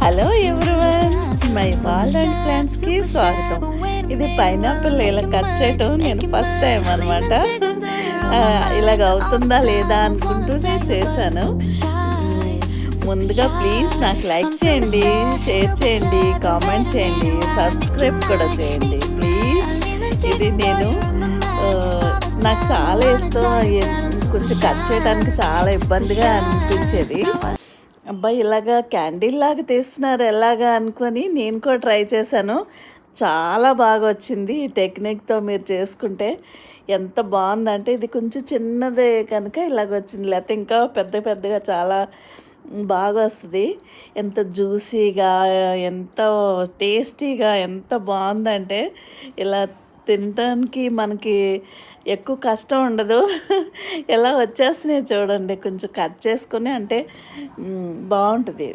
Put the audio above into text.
Hello everyone, my world and ప్లాంట్స్కి స్వాగతం. ఇది పైనాపిల్ ఇలా కట్ చేయటం నేను ఫస్ట్ టైం అనమాట. ఇలాగ అవుతుందా లేదా అనుకుంటూనే చేశాను. ముందుగా ప్లీజ్ నాకు లైక్ చేయండి, షేర్ చేయండి, కామెంట్ చేయండి, సబ్స్క్రైబ్ కూడా చేయండి ప్లీజ్. ఇది నేను నాకు చాలా ఇష్టం. కొంచెం కట్ చేయడానికి చాలా ఇబ్బందిగా అనిపించేది. అబ్బాయి ఇలాగా క్యాండిల్ లాగా తీస్తున్నారు ఎలాగా అనుకొని నేను కూడా ట్రై చేశాను. చాలా బాగా వచ్చింది. ఈ టెక్నిక్తో మీరు చేసుకుంటే ఎంత బాగుందంటే, ఇది కొంచెం చిన్నదే కనుక ఇలాగ వచ్చింది, లేకపోతే ఇంకా పెద్ద పెద్దగా చాలా బాగా వస్తుంది. ఎంత జ్యూసీగా, ఎంత టేస్టీగా, ఎంత బాగుందంటే ఇలా తినటానికి మనకి ఎక్కువ కష్టం ఉండదు. ఎలా వచ్చేస్తున్నాయి చూడండి. కొంచెం కట్ చేసుకొని అంటే బాగుంటుంది.